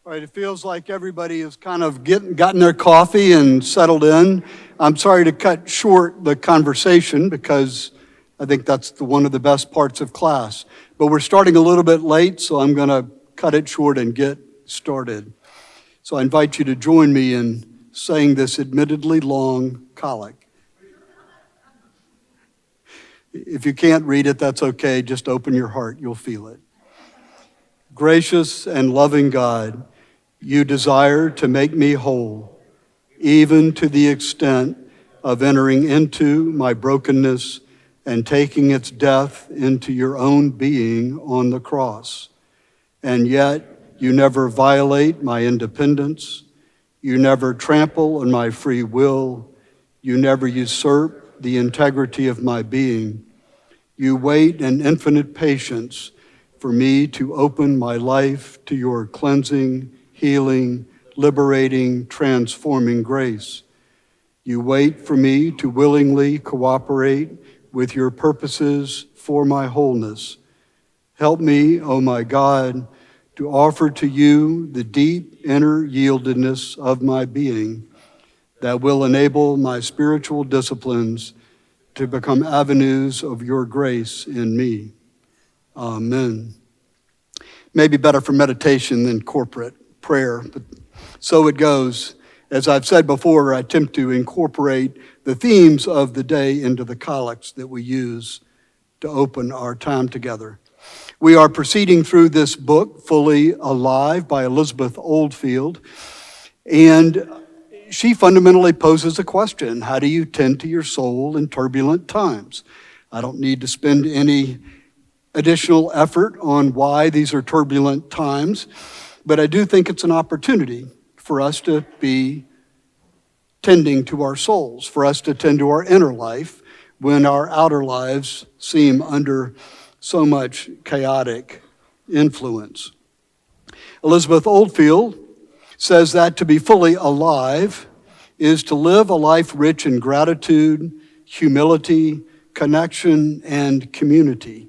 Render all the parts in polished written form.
All right, it feels like everybody has kind of gotten their coffee and settled in. I'm sorry to cut short the conversation because I think that's one of the best parts of class. But we're starting a little bit late, so I'm going to cut it short and get started. So I invite you to join me in saying this admittedly long collect. If you can't read it, that's okay. Just open your heart. You'll feel it. Gracious and loving God, you desire to make me whole, even to the extent of entering into my brokenness and taking its death into your own being on the cross. And yet, you never violate my independence. You never trample on my free will. You never usurp the integrity of my being. You wait in infinite patience for me to open my life to your cleansing, healing, liberating, transforming grace. You wait for me to willingly cooperate with your purposes for my wholeness. Help me, oh my God, to offer to you the deep inner yieldedness of my being that will enable my spiritual disciplines to become avenues of your grace in me. Amen. Maybe better for meditation than corporate prayer, but so it goes. As I've said before, I attempt to incorporate the themes of the day into the collects that we use to open our time together. We are proceeding through this book, Fully Alive, by Elizabeth Oldfield, and she fundamentally poses a question: how do you tend to your soul in turbulent times? I don't need to spend any additional effort on why these are turbulent times, but I do think it's an opportunity for us to be tending to our souls, for us to tend to our inner life when our outer lives seem under so much chaotic influence. Elizabeth Oldfield says that to be fully alive is to live a life rich in gratitude, humility, connection, and community.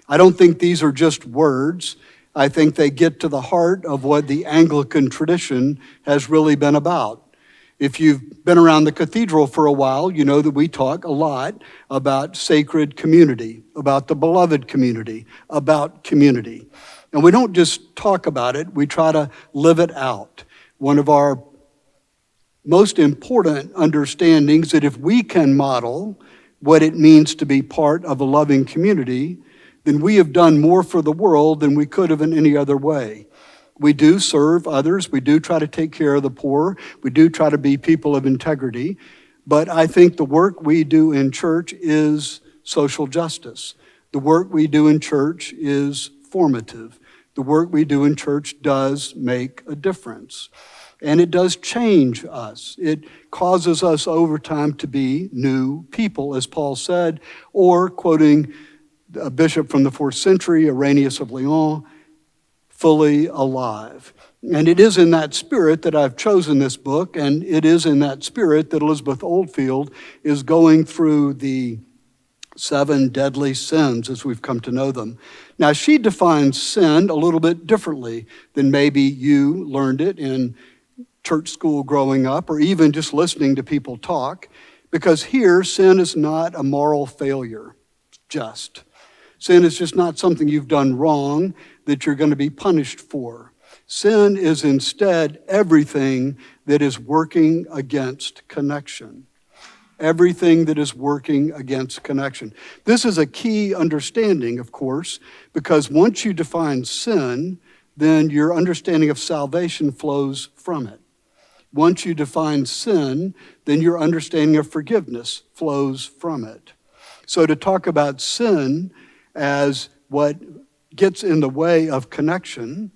I don't think these are just words. I think they get to the heart of what the Anglican tradition has really been about. If you've been around the cathedral for a while, you know that we talk a lot about sacred community, about the beloved community, about community. And we don't just talk about it, we try to live it out. One of our most important understandings that if we can model what it means to be part of a loving community, then we have done more for the world than we could have in any other way. We do serve others. We do try to take care of the poor. We do try to be people of integrity. But I think the work we do in church is social justice. The work we do in church is formative. The work we do in church does make a difference. And it does change us. It causes us over time to be new people, as Paul said, or quoting a bishop from the 4th century, Irenaeus of Lyon, fully alive. And it is in that spirit that I've chosen this book, and it is in that spirit that Elizabeth Oldfield is going through the 7 deadly sins as we've come to know them. Now, she defines sin a little bit differently than maybe you learned it in church school growing up, or even just listening to people talk, because here, sin is not a moral failure, just. Sin is just not something you've done wrong that you're going to be punished for. Sin is instead everything that is working against connection. Everything that is working against connection. This is a key understanding, of course, because once you define sin, then your understanding of salvation flows from it. Once you define sin, then your understanding of forgiveness flows from it. So to talk about sin as what gets in the way of connection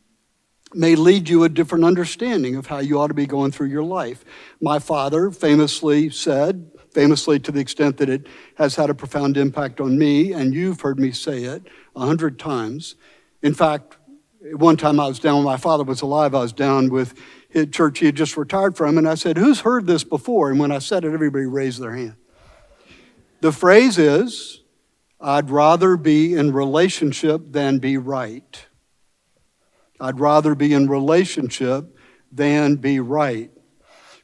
may lead you a different understanding of how you ought to be going through your life. My father famously said, to the extent that it has had a profound impact on me, and you've heard me say it 100 times. In fact, one time I was down, when my father was alive, I was down with his church he had just retired from, and I said, "Who's heard this before?" And when I said it, everybody raised their hand. The phrase is, "I'd rather be in relationship than be right." I'd rather be in relationship than be right.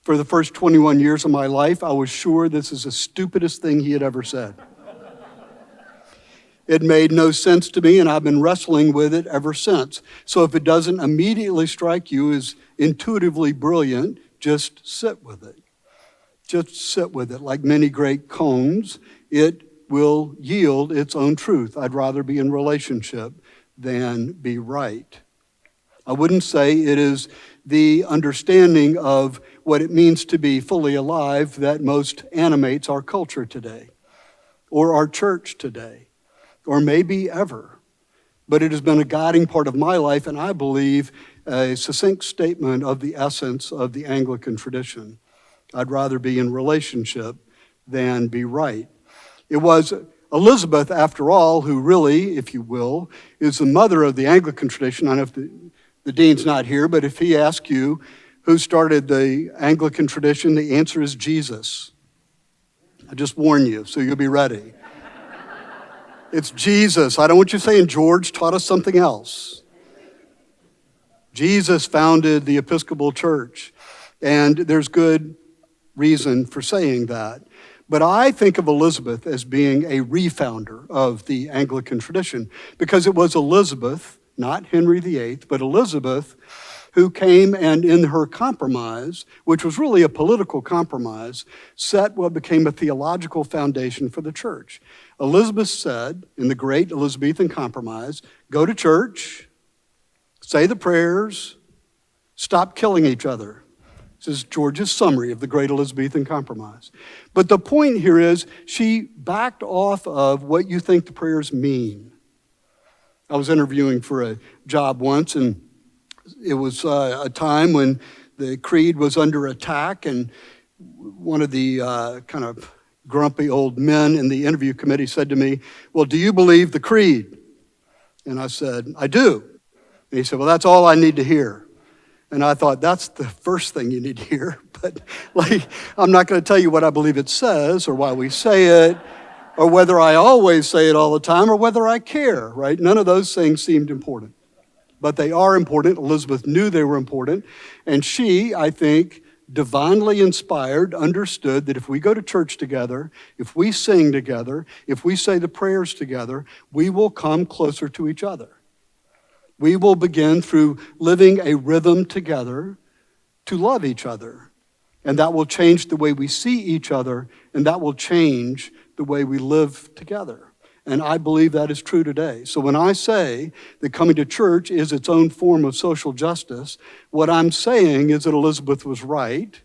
For the first 21 years of my life, I was sure this is the stupidest thing he had ever said. It made no sense to me, and I've been wrestling with it ever since. So if it doesn't immediately strike you as intuitively brilliant, just sit with it. Just sit with it. Like many great cones, it will yield its own truth. I'd rather be in relationship than be right. I wouldn't say it is the understanding of what it means to be fully alive that most animates our culture today, or our church today, or maybe ever. But it has been a guiding part of my life, and I believe a succinct statement of the essence of the Anglican tradition. I'd rather be in relationship than be right. It was Elizabeth, after all, who really, if you will, is the mother of the Anglican tradition. I don't know if the dean's not here, but if he asks you who started the Anglican tradition, the answer is Jesus. I just warn you, so you'll be ready. It's Jesus. I don't want you saying George taught us something else. Jesus founded the Episcopal Church, and there's good reason for saying that. But I think of Elizabeth as being a refounder of the Anglican tradition, because it was Elizabeth, not Henry VIII, but Elizabeth, who came and in her compromise, which was really a political compromise, set what became a theological foundation for the church. Elizabeth said, in the great Elizabethan compromise, go to church, say the prayers, stop killing each other. This is George's summary of the great Elizabethan compromise. But the point here is she backed off of what you think the prayers mean. I was interviewing for a job once, and it was a time when the creed was under attack, and one of the kind of grumpy old men in the interview committee said to me, well, do you believe the creed? And I said, I do. And he said, well, that's all I need to hear. And I thought, that's the first thing you need to hear. But I'm not going to tell you what I believe it says or why we say it, or whether I always say it all the time, or whether I care, right? None of those things seemed important. But they are important. Elizabeth knew they were important. And she, I think, divinely inspired, understood that if we go to church together, if we sing together, if we say the prayers together, we will come closer to each other. We will begin through living a rhythm together to love each other. And that will change the way we see each other, and that will change the way we live together. And I believe that is true today. So when I say that coming to church is its own form of social justice, what I'm saying is that Elizabeth was right,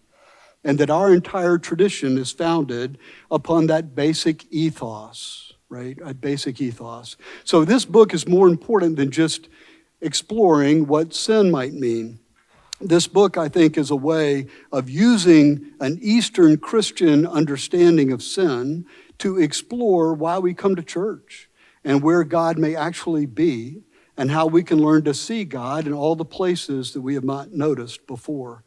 and that our entire tradition is founded upon that basic ethos, right? A basic ethos. So this book is more important than just exploring what sin might mean. This book, I think, is a way of using an Eastern Christian understanding of sin to explore why we come to church and where God may actually be and how we can learn to see God in all the places that we have not noticed before.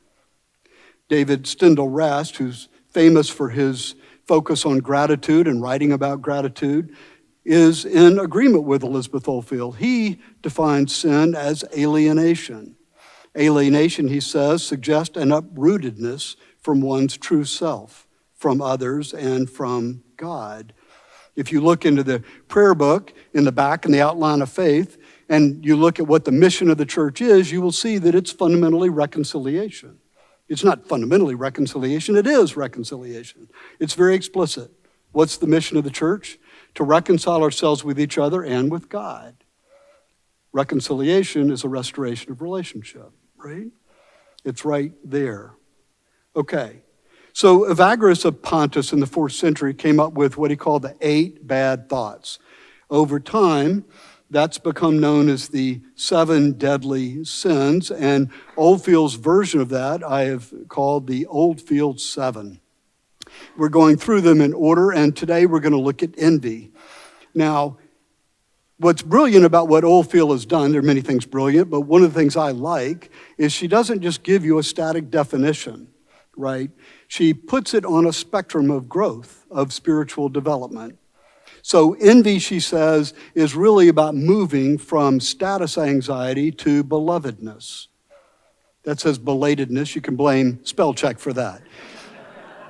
David Stendhal Rast, who's famous for his focus on gratitude and writing about gratitude, is in agreement with Elizabeth Oldfield. He defines sin as alienation. Alienation, he says, suggests an uprootedness from one's true self, from others, and from God. If you look into the prayer book in the back in the outline of faith, and you look at what the mission of the church is, you will see that it's fundamentally reconciliation. It's not fundamentally reconciliation, it is reconciliation. It's very explicit. What's the mission of the church? To reconcile ourselves with each other and with God. Reconciliation is a restoration of relationship, right? It's right there. Okay. So Evagrius of Pontus in the 4th century came up with what he called the 8 bad thoughts. Over time, that's become known as the 7 deadly sins, and Oldfield's version of that I have called the Oldfield 7. We're going through them in order, and today we're going to look at envy. Now, what's brilliant about what Oldfield has done, there are many things brilliant, but one of the things I like is she doesn't just give you a static definition, right? She puts it on a spectrum of growth, of spiritual development. So envy, she says, is really about moving from status anxiety to belovedness. That says belatedness. You can blame spell check for that.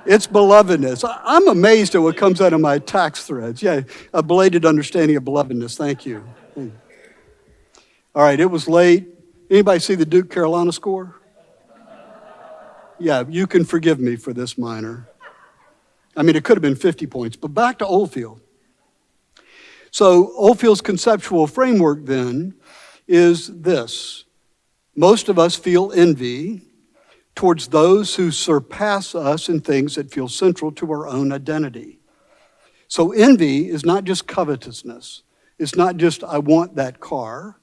It's belovedness. I'm amazed at what comes out of my tax threads. Yeah, a belated understanding of belovedness. Thank you. All right, it was late. Anybody see the Duke Carolina score? Yeah, you can forgive me for this minor. I mean, it could have been 50 points, but back to Oldfield. So Oldfield's conceptual framework then is this. Most of us feel envy towards those who surpass us in things that feel central to our own identity. So envy is not just covetousness. It's not just, I want that car,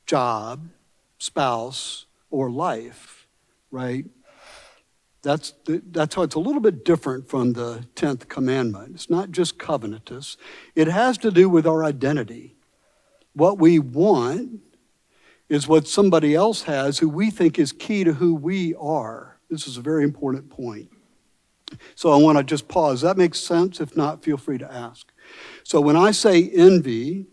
job, spouse, or life, right? That's how it's a little bit different from the 10th commandment. It's not just covetous. It has to do with our identity. What we want is what somebody else has who we think is key to who we are. This is a very important point. So I want to just pause. That makes sense? If not, feel free to ask. So when I say envy,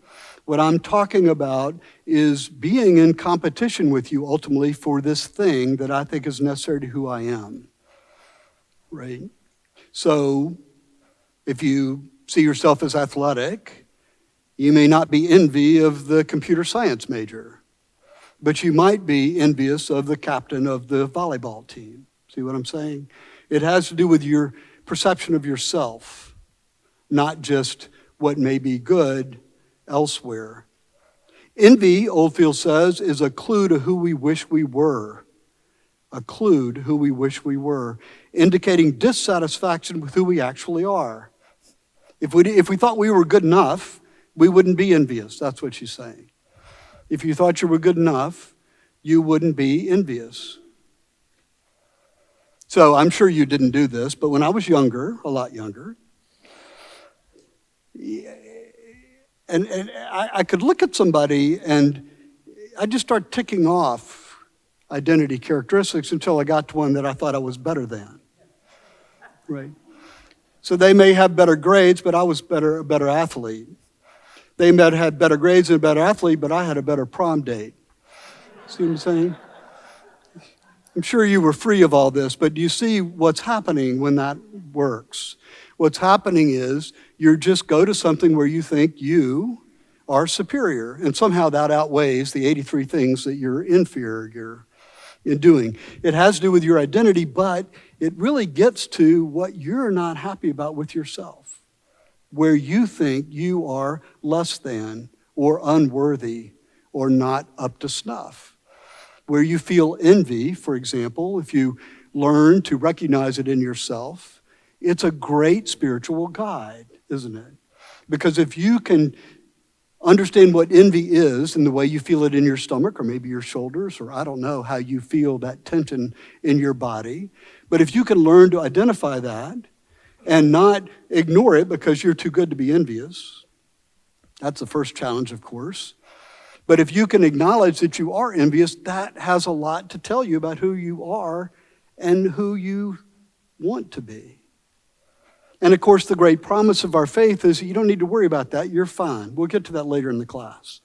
what I'm talking about is being in competition with you ultimately for this thing that I think is necessary to who I am, right? So if you see yourself as athletic, you may not be envy of the computer science major, but you might be envious of the captain of the volleyball team. See what I'm saying? It has to do with your perception of yourself, not just what may be good elsewhere. Envy, Oldfield says, is a clue to who we wish we were. A clue to who we wish we were, indicating dissatisfaction with who we actually are. If we thought we were good enough, we wouldn't be envious. That's what she's saying. If you thought you were good enough, you wouldn't be envious. So I'm sure you didn't do this, but when I was younger, a lot younger, and I could look at somebody and I'd just start ticking off identity characteristics until I got to one that I thought I was better than, right? So they may have better grades, but I was a better athlete. They may have had better grades and a better athlete, but I had a better prom date. See what I'm saying? I'm sure you were free of all this, but you see what's happening when that works. What's happening is you just go to something where you think you are superior, and somehow that outweighs the 83 things that you're inferior in doing. It has to do with your identity, but it really gets to what you're not happy about with yourself, where you think you are less than or unworthy or not up to snuff. Where you feel envy, for example, if you learn to recognize it in yourself, it's a great spiritual guide, isn't it? Because if you can understand what envy is and the way you feel it in your stomach or maybe your shoulders, or I don't know how you feel that tension in your body, but if you can learn to identify that and not ignore it because you're too good to be envious, that's the first challenge, of course. But if you can acknowledge that you are envious, that has a lot to tell you about who you are and who you want to be. And of course, the great promise of our faith is that you don't need to worry about that. You're fine. We'll get to that later in the class.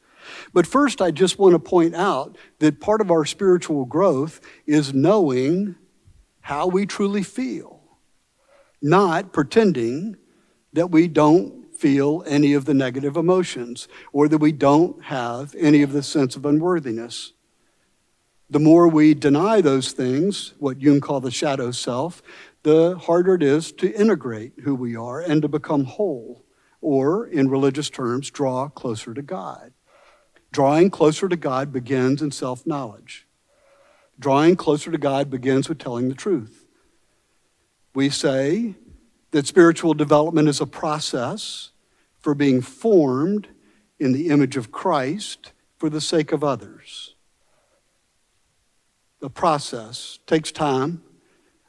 But first, I just want to point out that part of our spiritual growth is knowing how we truly feel, not pretending that we don't feel any of the negative emotions or that we don't have any of the sense of unworthiness. The more we deny those things, what Jung called the shadow self, the harder it is to integrate who we are and to become whole, or in religious terms, draw closer to God. Drawing closer to God begins in self-knowledge. Drawing closer to God begins with telling the truth. We say that spiritual development is a process for being formed in the image of Christ for the sake of others. The process takes time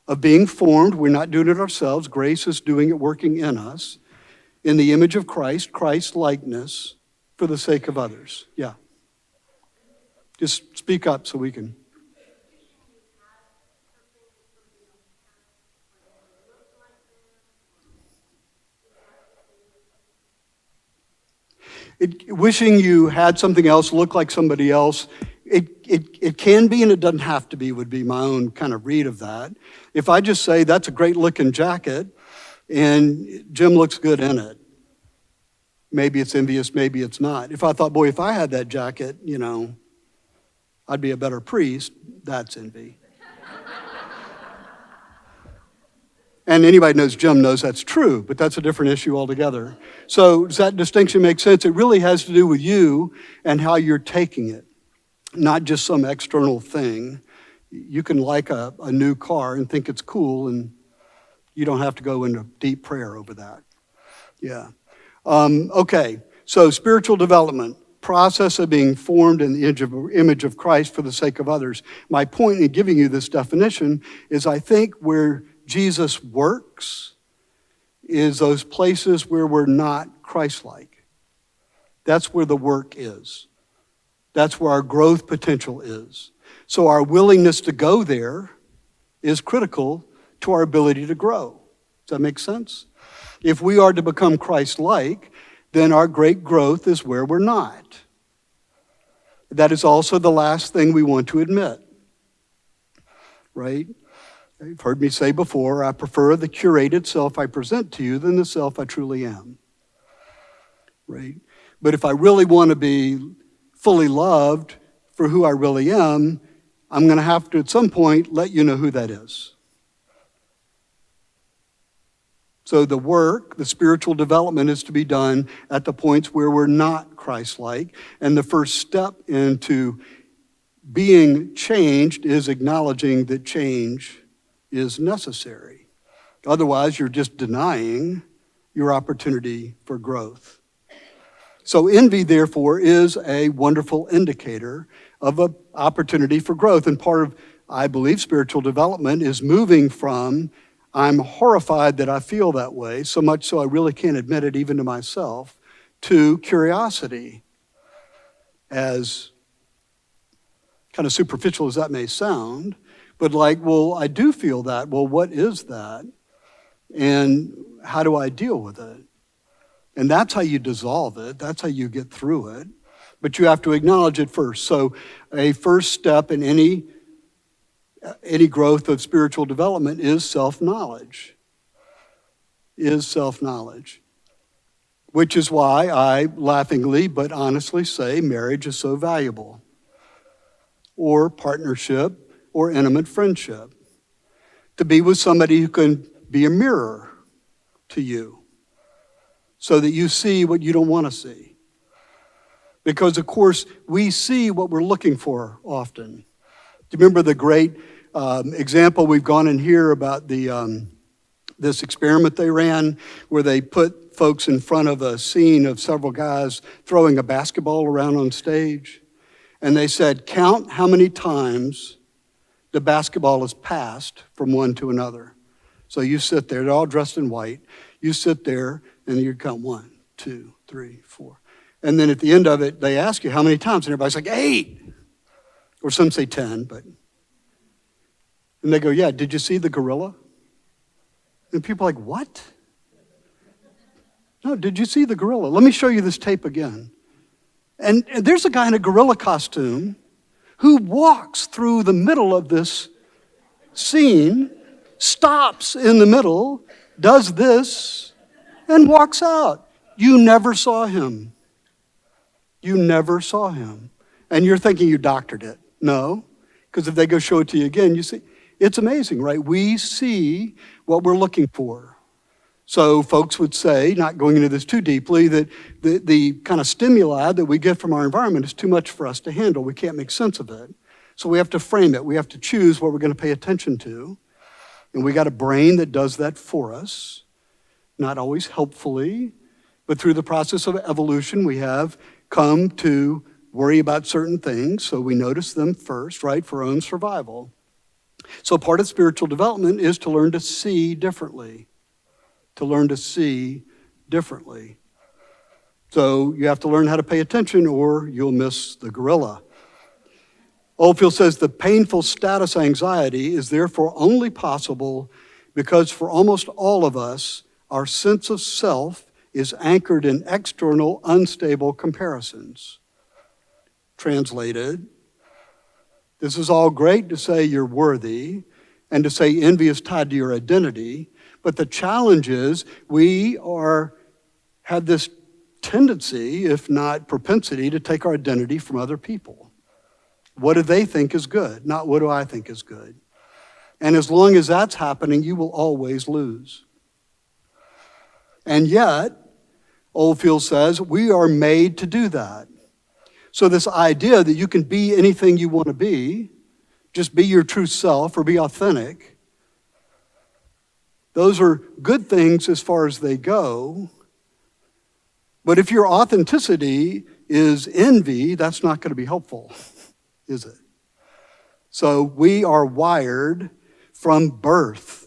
of being formed. We're not doing it ourselves. Grace is doing it, working in us, in the image of Christ, Christ-likeness, for the sake of others. Yeah. Just speak up so we can. Wishing you had something else, look like somebody else, it can be and it doesn't have to be, would be my own kind of read of that. If I just say, that's a great looking jacket, and Jim looks good in it, maybe it's envious, maybe it's not. If I thought, boy, if I had that jacket, I'd be a better priest, that's envy. And anybody who knows Jim knows that's true, but that's a different issue altogether. So does that distinction make sense? It really has to do with you and how you're taking it, not just some external thing. You can like a new car and think it's cool, and you don't have to go into deep prayer over that. Yeah. Okay, so spiritual development, process of being formed in the image of Christ for the sake of others. My point in giving you this definition is I think where Jesus works is those places where we're not Christ-like. That's where the work is. That's where our growth potential is. So our willingness to go there is critical to our ability to grow. Does that make sense? If we are to become Christ-like, then our great growth is where we're not. That is also the last thing we want to admit, right? You've heard me say before, I prefer the curated self I present to you than the self I truly am, right? But if I really want to be fully loved for who I really am, I'm going to have to, at some point, let you know who that is. So the work, the spiritual development is to be done at the points where we're not Christ-like. And the first step into being changed is acknowledging that change is necessary. Otherwise, you're just denying your opportunity for growth. So envy, therefore, is a wonderful indicator of an opportunity for growth. And part of, I believe, spiritual development is moving from I'm horrified that I feel that way, so much so I really can't admit it even to myself, to curiosity. As kind of superficial as that may sound, but like, well, I do feel that. Well, what is that? And how do I deal with it? And that's how you dissolve it. That's how you get through it. But you have to acknowledge it first. So a first step in any growth of spiritual development is self-knowledge. Which is why I laughingly but honestly say marriage is so valuable. Or partnership or intimate friendship. To be with somebody who can be a mirror to you so that you see what you don't want to see. Because, of course, we see what we're looking for often. Do you remember the great example we've gone in here about this experiment they ran where they put folks in front of a scene of several guys throwing a basketball around on stage? And they said, count how many times the basketball is passed from one to another. So you sit there, they're all dressed in white. You sit there and you count 1, 2, 3, 4. And then at the end of it, they ask you how many times, and everybody's like, 8. Or some say 10, but. And they go, yeah, did you see the gorilla? And people are like, what? No, did you see the gorilla? Let me show you this tape again. And there's a guy in a gorilla costume who walks through the middle of this scene, stops in the middle, does this, and walks out. You never saw him. You never saw him. And you're thinking you doctored it. No, because if they go show it to you again, you see, it's amazing, right? We see what we're looking for. So folks would say, not going into this too deeply, that the kind of stimuli that we get from our environment is too much for us to handle. We can't make sense of it. So we have to frame it. We have to choose what we're going to pay attention to. And we got a brain that does that for us, not always helpfully, but through the process of evolution, we have come to worry about certain things, so we notice them first, right, for our own survival. So part of spiritual development is to learn to see differently. To learn to see differently. So you have to learn how to pay attention or you'll miss the gorilla. Oldfield says the painful status anxiety is therefore only possible because for almost all of us, our sense of self is anchored in external, unstable comparisons. Translated, this is all great to say you're worthy and to say envy is tied to your identity, but the challenge is we have this tendency, if not propensity, to take our identity from other people. What do they think is good? Not what do I think is good? And as long as that's happening, you will always lose. And yet, Oldfield says, we are made to do that. So this idea that you can be anything you want to be, just be your true self or be authentic, those are good things as far as they go. But if your authenticity is envy, that's not going to be helpful, is it? So we are wired from birth.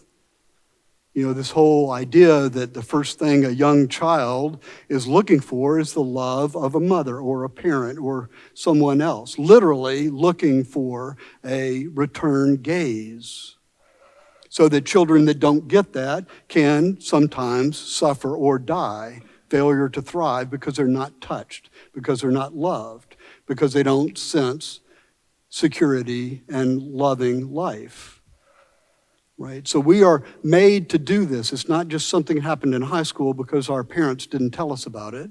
You know, this whole idea that the first thing a young child is looking for is the love of a mother or a parent or someone else, literally looking for a return gaze. So that children that don't get that can sometimes suffer or die, failure to thrive because they're not touched, because they're not loved, because they don't sense security and loving life. Right? So we are made to do this. It's not just something that happened in high school because our parents didn't tell us about it.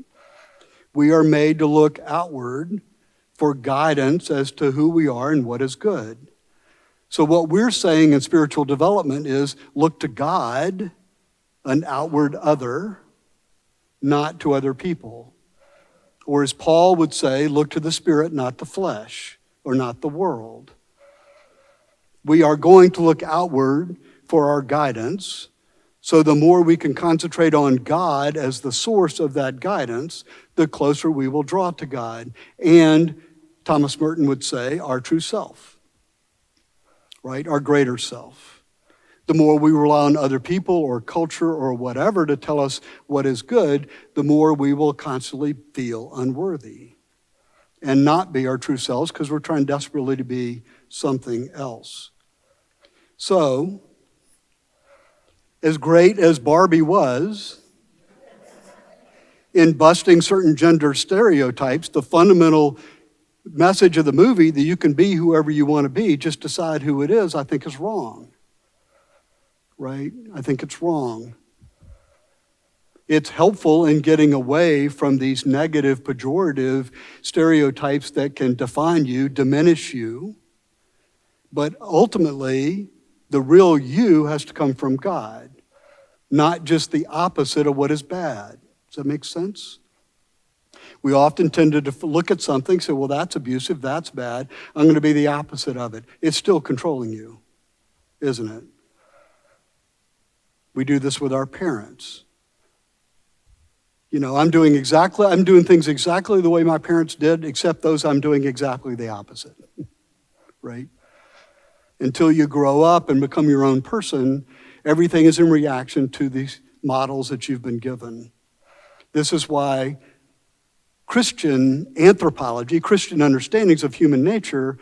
We are made to look outward for guidance as to who we are and what is good. So what we're saying in spiritual development is look to God, an outward other, not to other people. Or as Paul would say, look to the Spirit, not the flesh, or not the world. We are going to look outward for our guidance. So the more we can concentrate on God as the source of that guidance, the closer we will draw to God. And Thomas Merton would say, our true self, right? Our greater self. The more we rely on other people or culture or whatever to tell us what is good, the more we will constantly feel unworthy and not be our true selves because we're trying desperately to be something else. So, as great as Barbie was in busting certain gender stereotypes, the fundamental message of the movie that you can be whoever you want to be, just decide who it is, I think is wrong. Right? I think it's wrong. It's helpful in getting away from these negative, pejorative stereotypes that can define you, diminish you. But ultimately, the real you has to come from God, not just the opposite of what is bad. Does that make sense? We often tend to look at something, say, well, that's abusive, that's bad. I'm going to be the opposite of it. It's still controlling you, isn't it? We do this with our parents. You know, I'm doing things exactly the way my parents did, except those I'm doing exactly the opposite, right? Until you grow up and become your own person, everything is in reaction to these models that you've been given. This is why Christian anthropology, Christian understandings of human nature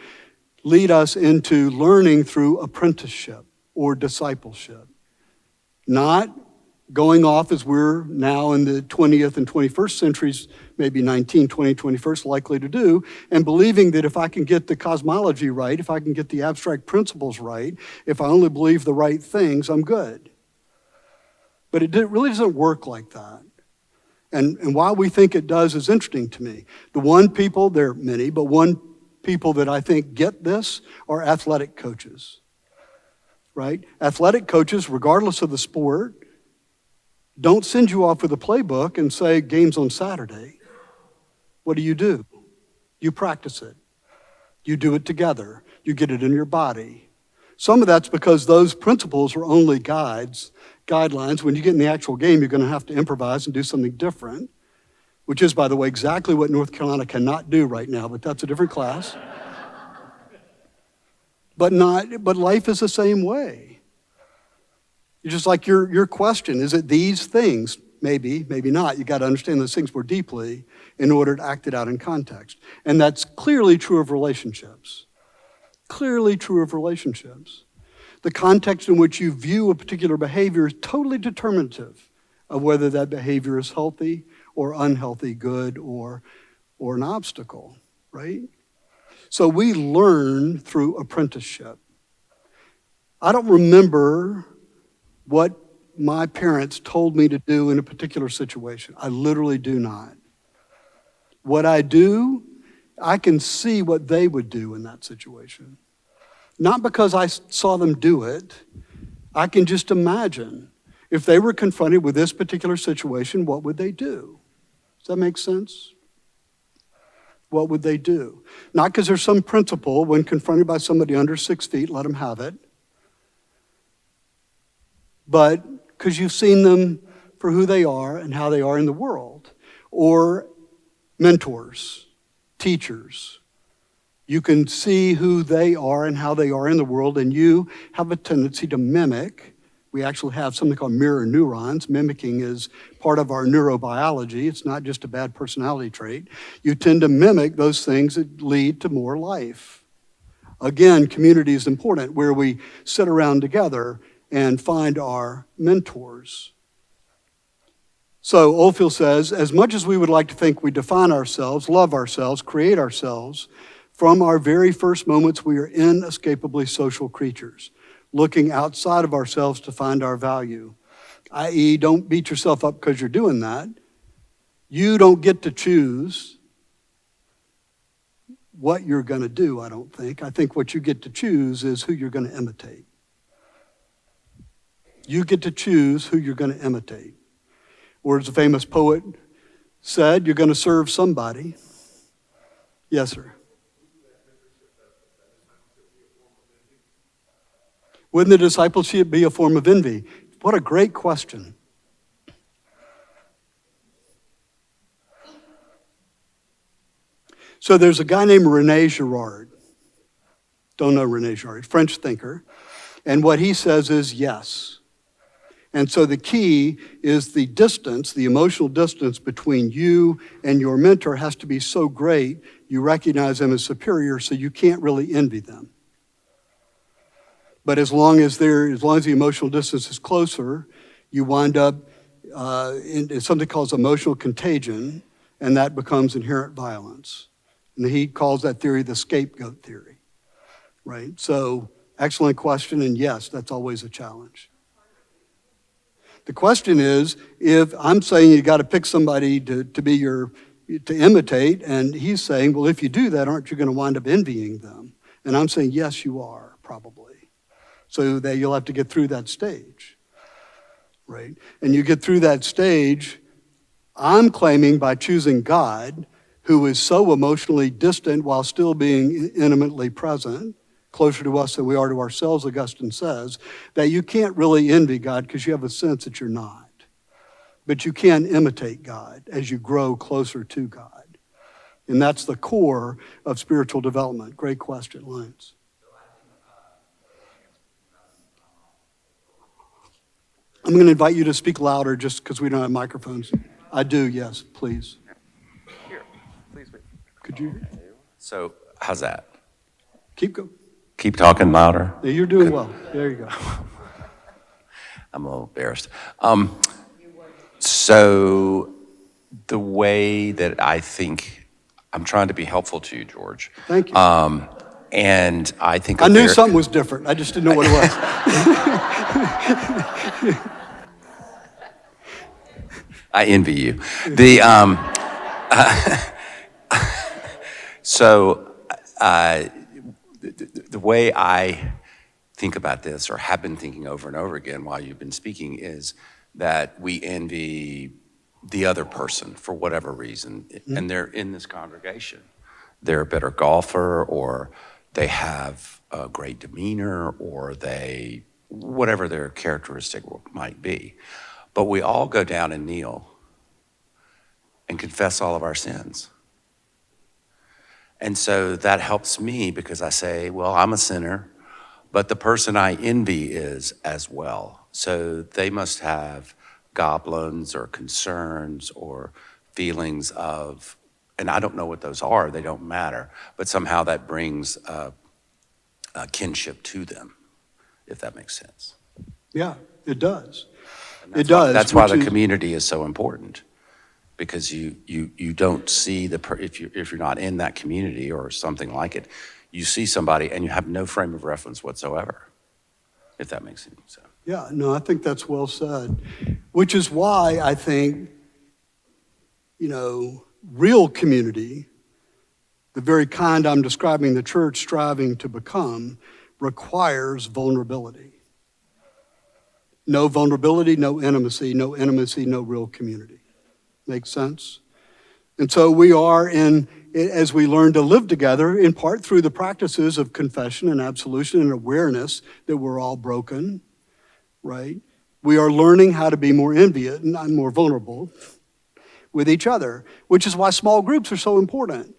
lead us into learning through apprenticeship or discipleship. Not going off as we're now in the 20th and 21st centuries, maybe 19, 20, 21st likely to do, and believing that if I can get the cosmology right, if I can get the abstract principles right, if I only believe the right things, I'm good. But it really doesn't work like that. And why we think it does is interesting to me. The one people, there are many, but one people that I think get this are athletic coaches, right? Athletic coaches, regardless of the sport, don't send you off with a playbook and say, game's on Saturday. What do? You practice it. You do it together. You get it in your body. Some of that's because those principles are only guidelines. When you get in the actual game, you're going to have to improvise and do something different, which is, by the way, exactly what North Carolina cannot do right now, but that's a different class. But life is the same way. Just like your question, is it these things? Maybe, maybe not. You got to understand those things more deeply in order to act it out in context. And that's clearly true of relationships. Clearly true of relationships. The context in which you view a particular behavior is totally determinative of whether that behavior is healthy or unhealthy, good or an obstacle, right? So we learn through apprenticeship. I don't remember what my parents told me to do in a particular situation. I literally do not. What I do, I can see what they would do in that situation. Not because I saw them do it, I can just imagine if they were confronted with this particular situation, what would they do? Does that make sense? What would they do? Not because there's some principle when confronted by somebody under 6 feet, let them have it, but because you've seen them for who they are and how they are in the world, or mentors, teachers. You can see who they are and how they are in the world, and you have a tendency to mimic. We actually have something called mirror neurons. Mimicking is part of our neurobiology. It's not just a bad personality trait. You tend to mimic those things that lead to more life. Again, community is important, where we sit around together and find our mentors. So Oldfield says, as much as we would like to think we define ourselves, love ourselves, create ourselves, from our very first moments, we are inescapably social creatures, looking outside of ourselves to find our value. I.e., don't beat yourself up because you're doing that. You don't get to choose what you're going to do, I don't think. I think what you get to choose is who you're going to imitate. You get to choose who you're going to imitate. Or as a famous poet said, you're going to serve somebody. Yes, sir. Wouldn't the discipleship be a form of envy? What a great question. So there's a guy named René Girard. Don't know René Girard, French thinker. And what he says is yes. And so the key is the distance, the emotional distance between you and your mentor has to be so great, you recognize them as superior, so you can't really envy them. But as long as the emotional distance is closer, you wind up in something called emotional contagion, and that becomes inherent violence. And he calls that theory the scapegoat theory, right? So, excellent question, and yes, that's always a challenge. The question is, if I'm saying you got to pick somebody to imitate, and he's saying, well, if you do that, aren't you going to wind up envying them? And I'm saying, yes, you are, probably. So that you'll have to get through that stage, right? And you get through that stage, I'm claiming by choosing God, who is so emotionally distant while still being intimately present, closer to us than we are to ourselves, Augustine says, that you can't really envy God because you have a sense that you're not. But you can imitate God as you grow closer to God. And that's the core of spiritual development. Great question, Lance. I'm going to invite you to speak louder just because we don't have microphones. I do, yes, please. Here, please wait. Could you? So, how's that? Keep going. Keep talking louder? Yeah, you're doing well. There you go. I'm a little embarrassed. So, the way that I think, I'm trying to be helpful to you, George. Thank you. And I think I knew something was different. I just didn't know what it was. I envy you. The way I think about this, or have been thinking over and over again while you've been speaking, is that we envy the other person for whatever reason, and they're in this congregation. They're a better golfer, or they have a great demeanor, or whatever their characteristic might be. But we all go down and kneel and confess all of our sins. And so that helps me because I say, well, I'm a sinner, but the person I envy is as well. So they must have goblins or concerns or feelings of, and I don't know what those are, they don't matter, but somehow that brings a kinship to them, if that makes sense. Yeah, it does. It does. That's why which the is- community is so important, because you don't see if you're not in that community or something like it, you see somebody and you have no frame of reference whatsoever, if that makes any sense. Yeah, no, I think that's well said. Which is why I think, real community, the very kind I'm describing the church striving to become, requires vulnerability. No vulnerability, no intimacy, no intimacy, no real community. Make sense? And so we are as we learn to live together, in part through the practices of confession and absolution and awareness that we're all broken, right? We are learning how to be more envious and more vulnerable with each other, which is why small groups are so important.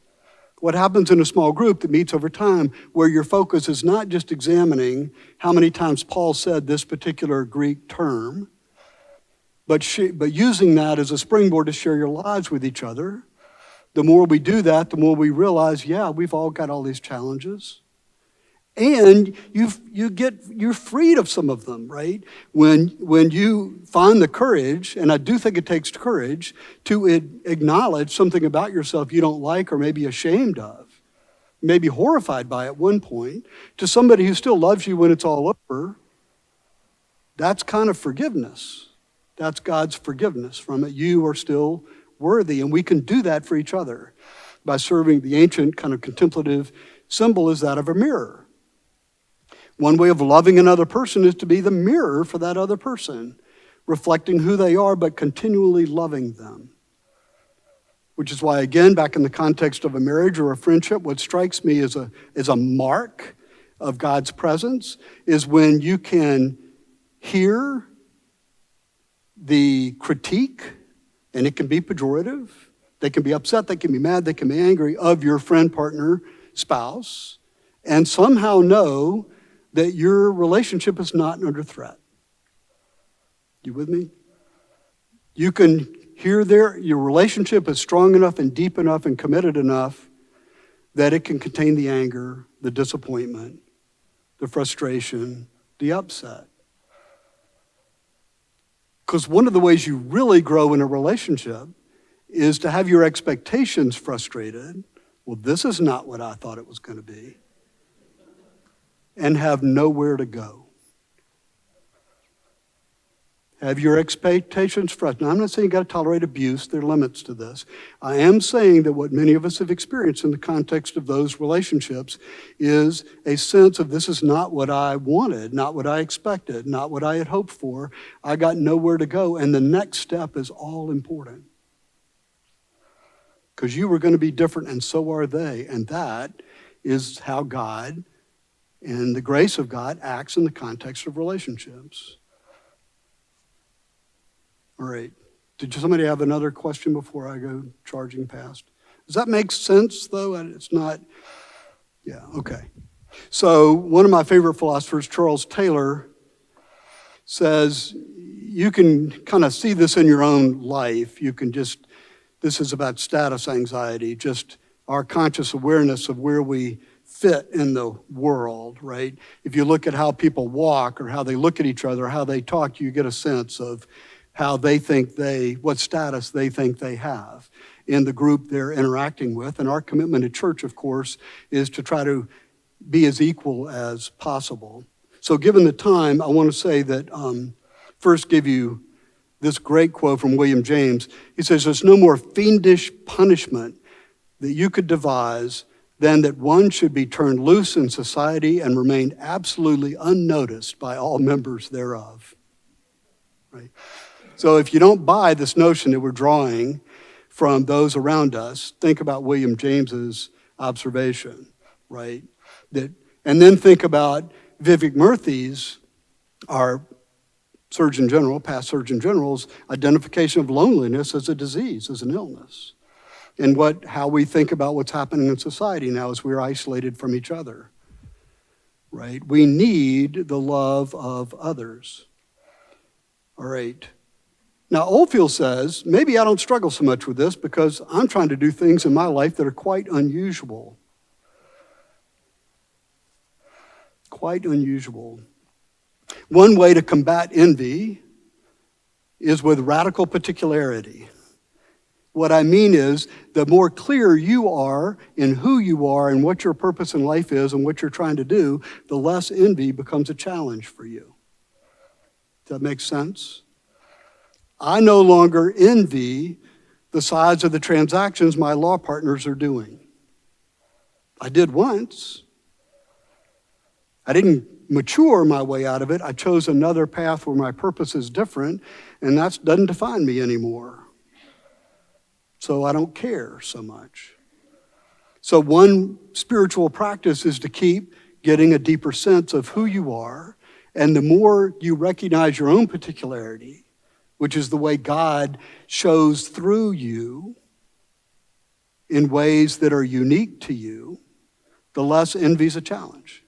What happens in a small group that meets over time, where your focus is not just examining how many times Paul said this particular Greek term, but using that as a springboard to share your lives with each other. The more we do that, the more we realize, yeah, we've all got all these challenges. And you're freed of some of them, right? When you find the courage, and I do think it takes courage to acknowledge something about yourself you don't like or maybe ashamed of, maybe horrified by at one point, to somebody who still loves you when it's all over, that's kind of forgiveness. That's God's forgiveness from it. You are still worthy, and we can do that for each other by serving. The ancient kind of contemplative symbol is that of a mirror. One way of loving another person is to be the mirror for that other person, reflecting who they are, but continually loving them. Which is why, again, back in the context of a marriage or a friendship, what strikes me as a mark of God's presence is when you can hear the critique, and it can be pejorative. They can be upset, they can be mad, they can be angry of your friend, partner, spouse, and somehow know that your relationship is not under threat. You with me? You can hear your relationship is strong enough and deep enough and committed enough that it can contain the anger, the disappointment, the frustration, the upset. Because one of the ways you really grow in a relationship is to have your expectations frustrated. Well, this is not what I thought it was going to be. And have nowhere to go. Have your expectations frustrated. Now, I'm not saying you got to tolerate abuse. There are limits to this. I am saying that what many of us have experienced in the context of those relationships is a sense of this is not what I wanted, not what I expected, not what I had hoped for. I got nowhere to go, and the next step is all important. Because you were going to be different, and so are they. And that is how God and the grace of God acts in the context of relationships. All right. Did somebody have another question before I go charging past? Does that make sense, though? It's not. Yeah, okay. So one of my favorite philosophers, Charles Taylor, says you can kind of see this in your own life. You can this is about status anxiety, just our conscious awareness of where we fit in the world, right? If you look at how people walk or how they look at each other, how they talk, you get a sense of how they think what status they think they have in the group they're interacting with. And our commitment at church, of course, is to try to be as equal as possible. So given the time, I want to say that first give you this great quote from William James. He says, "There's no more fiendish punishment that you could devise than that one should be turned loose in society and remain absolutely unnoticed by all members thereof." Right? So if you don't buy this notion that we're drawing from those around us, think about William James's observation, right? And then think about Vivek Murthy's, our Surgeon General, past Surgeon General's identification of loneliness as a disease, as an illness. And how we think about what's happening in society now as we're isolated from each other, right? We need the love of others. All right. Now, Oldfield says, maybe I don't struggle so much with this because I'm trying to do things in my life that are quite unusual. Quite unusual. One way to combat envy is with radical particularity. What I mean is, the more clear you are in who you are and what your purpose in life is and what you're trying to do, the less envy becomes a challenge for you. Does that make sense? I no longer envy the size of the transactions my law partners are doing. I did once. I didn't mature my way out of it. I chose another path where my purpose is different, and that doesn't define me anymore. So I don't care so much. So one spiritual practice is to keep getting a deeper sense of who you are, and the more you recognize your own particularity, which is the way God shows through you in ways that are unique to you, the less envy is a challenge.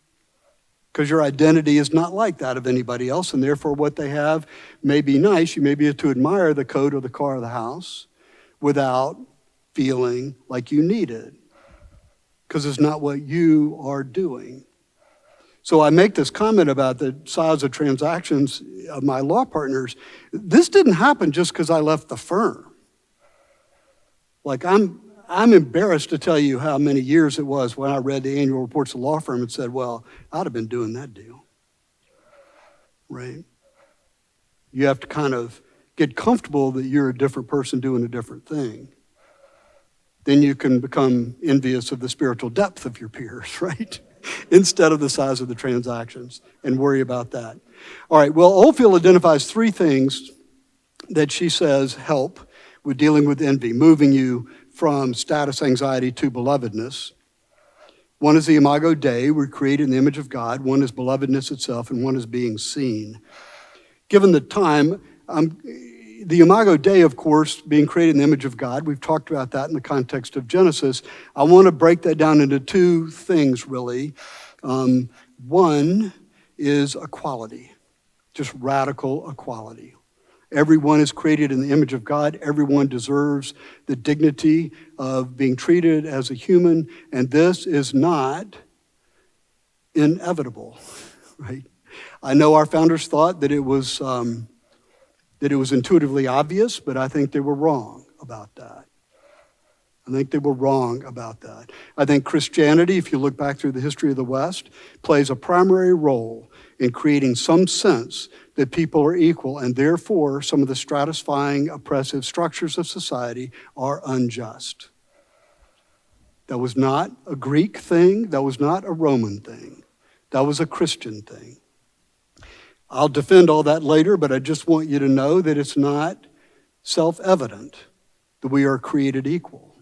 Because your identity is not like that of anybody else, and therefore what they have may be nice. You may be able to admire the coat or the car or the house without feeling like you need it, because it's not what you are doing. So I make this comment about the size of transactions of my law partners. This didn't happen just because I left the firm. Like, I'm embarrassed to tell you how many years it was when I read the annual reports of the law firm and said, well, I'd have been doing that deal, right? You have to kind of get comfortable that you're a different person doing a different thing. Then you can become envious of the spiritual depth of your peers, right? Instead of the size of the transactions, and worry about that. All right, well, Oldfield identifies three things that she says help with dealing with envy, moving you from status anxiety to belovedness. One is the Imago Dei, we're created in the image of God. One is belovedness itself, and one is being seen. Given the time, the Imago Dei, of course, being created in the image of God, we've talked about that in the context of Genesis. I want to break that down into two things, really. One is equality, just radical equality. Everyone is created in the image of God. Everyone deserves the dignity of being treated as a human, and this is not inevitable, right? I know our founders thought that it was intuitively obvious, but I think they were wrong about that. I think Christianity, if you look back through the history of the West, plays a primary role in creating some sense that people are equal, and therefore some of the stratifying, oppressive structures of society are unjust. That was not a Greek thing. That was not a Roman thing. That was a Christian thing. I'll defend all that later, but I just want you to know that it's not self-evident that we are created equal.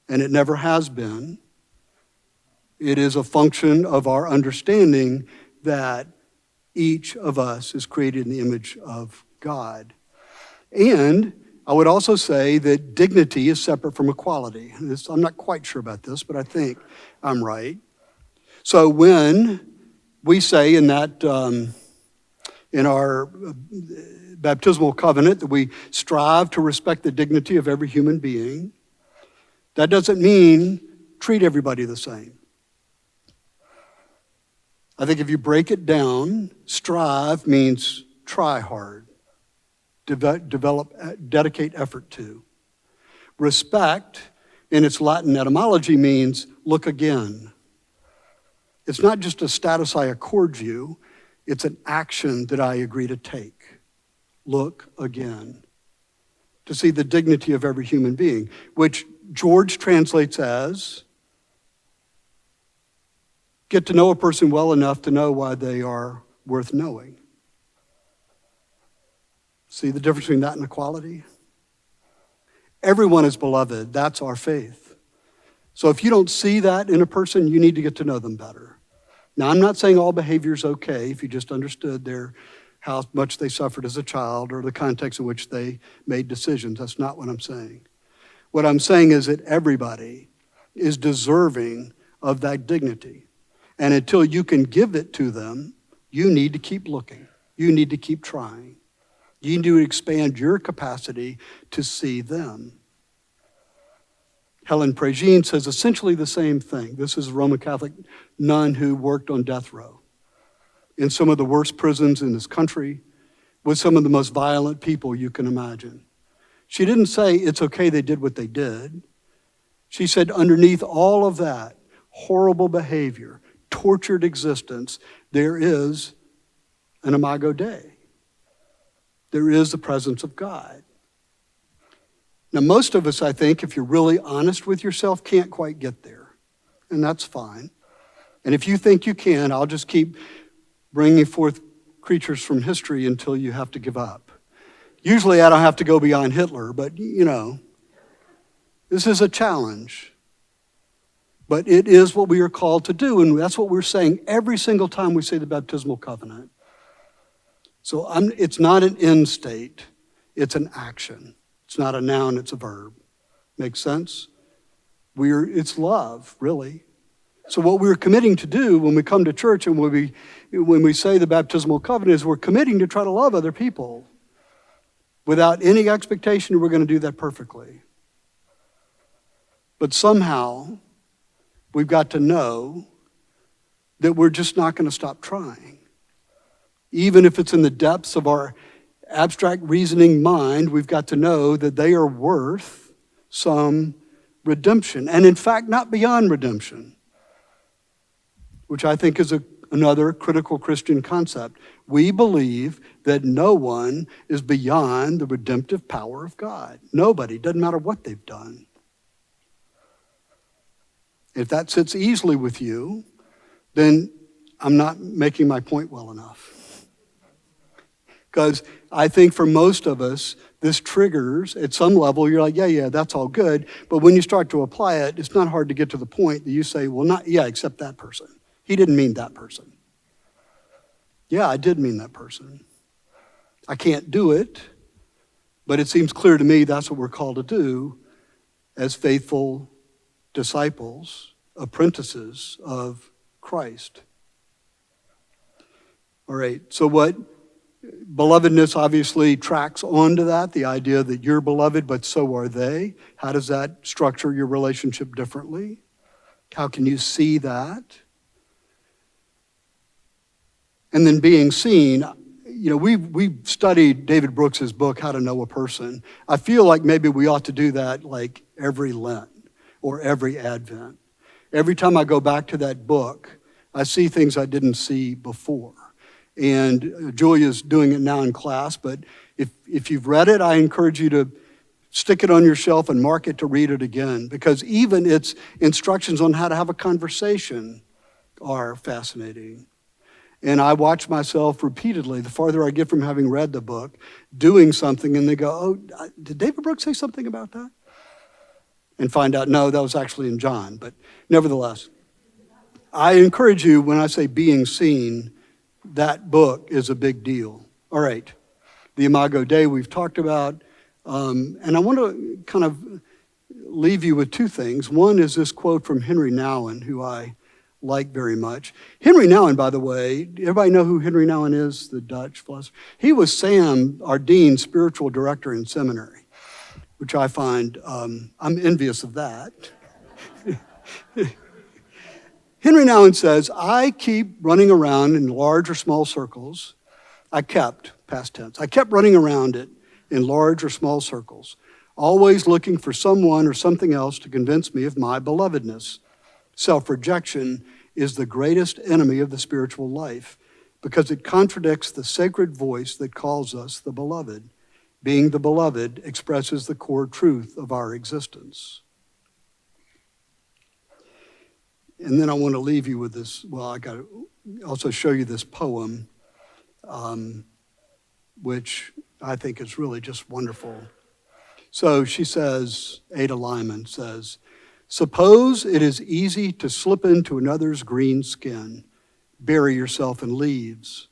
And it never has been. It is a function of our understanding that each of us is created in the image of God. And I would also say that dignity is separate from equality. I'm not quite sure about this, but I think I'm right. So when we say in that, in our baptismal covenant, that we strive to respect the dignity of every human being, that doesn't mean treat everybody the same. I think if you break it down, strive means try hard, develop, dedicate effort to. Respect, in its Latin etymology, means look again. It's not just a status I accord you, it's an action that I agree to take. Look again. To see the dignity of every human being, which George translates as get to know a person well enough to know why they are worth knowing. See the difference between that and equality? Everyone is beloved. That's our faith. So if you don't see that in a person, you need to get to know them better. Now, I'm not saying all behavior is okay if you just understood how much they suffered as a child or the context in which they made decisions. That's not what I'm saying. What I'm saying is that everybody is deserving of that dignity. And until you can give it to them, you need to keep looking. You need to keep trying. You need to expand your capacity to see them. Helen Prégine says essentially the same thing. This is a Roman Catholic nun who worked on death row in some of the worst prisons in this country, with some of the most violent people you can imagine. She didn't say it's okay they did what they did. She said underneath all of that horrible behavior, tortured existence, there is an Imago Dei. There is the presence of God. Now, most of us, I think, if you're really honest with yourself, can't quite get there. And that's fine. And if you think you can, I'll just keep bringing forth creatures from history until you have to give up. Usually I don't have to go beyond Hitler, but this is a challenge. But it is what we are called to do, and that's what we're saying every single time we say the baptismal covenant. So it's not an end state, it's an action. It's not a noun, it's a verb. Make sense? It's love, really. So what we're committing to do when we come to church and when we say the baptismal covenant is we're committing to try to love other people without any expectation we're going to do that perfectly. But somehow we've got to know that we're just not going to stop trying. Even if it's in the depths of our abstract reasoning mind, we've got to know that they are worth some redemption. And in fact, not beyond redemption, which I think is another critical Christian concept. We believe that no one is beyond the redemptive power of God. Nobody, doesn't matter what they've done. If that sits easily with you, then I'm not making my point well enough. Because I think for most of us, this triggers, at some level, you're like, yeah, that's all good. But when you start to apply it, it's not hard to get to the point that you say, well, except that person. He didn't mean that person. Yeah, I did mean that person. I can't do it, but it seems clear to me that's what we're called to do as faithful disciples, apprentices of Christ. All right, so what belovedness obviously tracks onto that, the idea that you're beloved, but so are they. How does that structure your relationship differently? How can you see that? And then being seen, we've studied David Brooks's book, How to Know a Person. I feel like maybe we ought to do that like every Lent or every Advent. Every time I go back to that book, I see things I didn't see before. And Julia's doing it now in class, but if you've read it, I encourage you to stick it on your shelf and mark it to read it again, because even its instructions on how to have a conversation are fascinating. And I watch myself repeatedly, the farther I get from having read the book, doing something, and they go, oh, did David Brooks say something about that? And find out, no, that was actually in John. But nevertheless, I encourage you, when I say being seen, that book is a big deal. All right, the Imago Dei we've talked about. And I want to kind of leave you with two things. One is this quote from Henry Nouwen, who I like very much. Henry Nouwen, by the way, everybody know who Henry Nouwen is, the Dutch philosopher? He was Sam, our dean's spiritual director in seminary, which I find, I'm envious of that. Henry Nouwen says, I keep running around in large or small circles. I kept running around it in large or small circles, always looking for someone or something else to convince me of my belovedness. Self-rejection is the greatest enemy of the spiritual life because it contradicts the sacred voice that calls us the beloved. Being the beloved expresses the core truth of our existence. And then I want to leave you with this. Well, I got to also show you this poem, which I think is really just wonderful. So she says, Ada Lyman says, suppose it is easy to slip into another's green skin, bury yourself in leaves,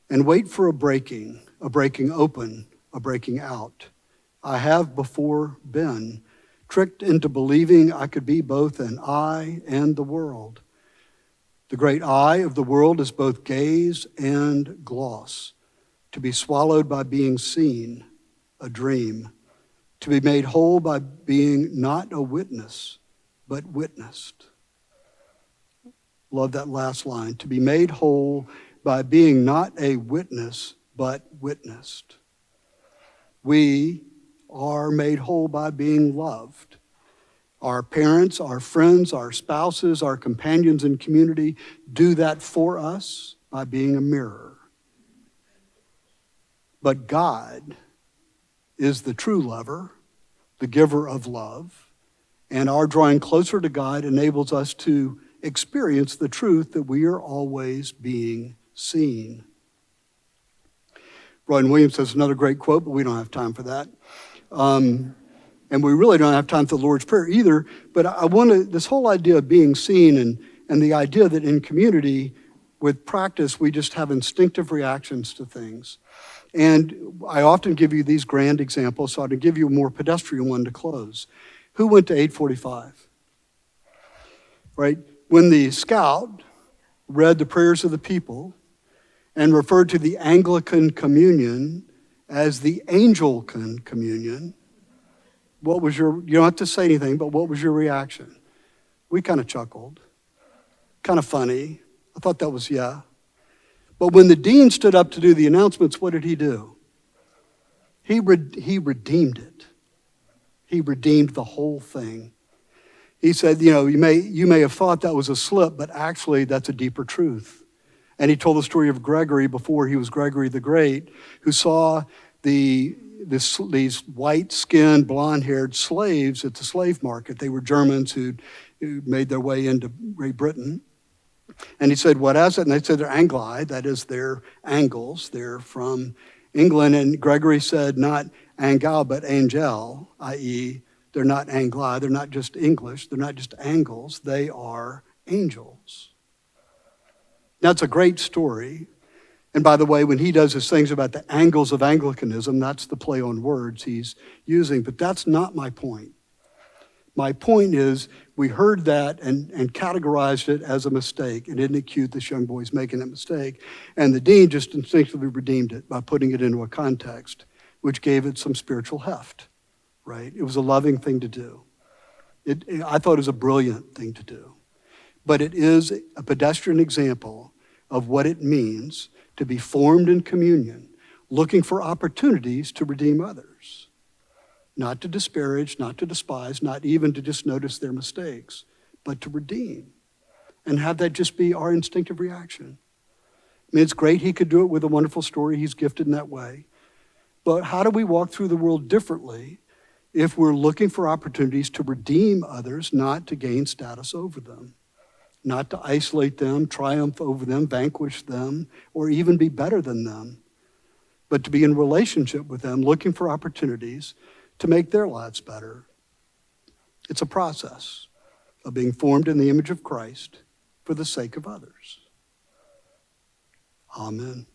and wait for a breaking open, a breaking out. I have before been tricked into believing I could be both an eye and the world. The great eye of the world is both gaze and gloss, to be swallowed by being seen, a dream, to be made whole by being not a witness, but witnessed. Love that last line, to be made whole by being not a witness, but witnessed. We are made whole by being loved. Our parents, our friends, our spouses, our companions in community do that for us by being a mirror. But God is the true lover, the giver of love, and our drawing closer to God enables us to experience the truth that we are always being seen. Roy Williams has another great quote, but we don't have time for that. And we really don't have time for the Lord's Prayer either, but I want to, this whole idea of being seen and the idea that in community, with practice, we just have instinctive reactions to things. And I often give you these grand examples, so I'll give you a more pedestrian one to close. Who went to 845? Right? When the scout read the prayers of the people and referred to the Anglican communion as the Anglican communion, what was you don't have to say anything, but what was your reaction? We kind of chuckled. Kind of funny. I thought that was, yeah. But when the dean stood up to do the announcements, what did he do? He redeemed it. He redeemed the whole thing. He said, you may have thought that was a slip, but actually that's a deeper truth. And he told the story of Gregory before he was Gregory the Great, who saw these white-skinned, blonde-haired slaves at the slave market. They were Germans who made their way into Great Britain. And he said, what is it? And they said, they're Angli, that is, they're Angles. They're from England. And Gregory said, not Angel, but Angel, i.e., they're not Angli, they're not just English, they're not just Angles, they are angels. That's a great story. And by the way, when he does his things about the angles of Anglicanism, that's the play on words he's using. But that's not my point. My point is we heard that and categorized it as a mistake and didn't accuse this young boy's making that mistake. And the dean just instinctively redeemed it by putting it into a context, which gave it some spiritual heft, right? It was a loving thing to do. I thought it was a brilliant thing to do. But it is a pedestrian example of what it means to be formed in communion, looking for opportunities to redeem others. Not to disparage, not to despise, not even to just notice their mistakes, but to redeem. And have that just be our instinctive reaction. I mean, it's great he could do it with a wonderful story. He's gifted in that way. But how do we walk through the world differently if we're looking for opportunities to redeem others, not to gain status over them? Not to isolate them, triumph over them, vanquish them, or even be better than them, but to be in relationship with them, looking for opportunities to make their lives better. It's a process of being formed in the image of Christ for the sake of others. Amen.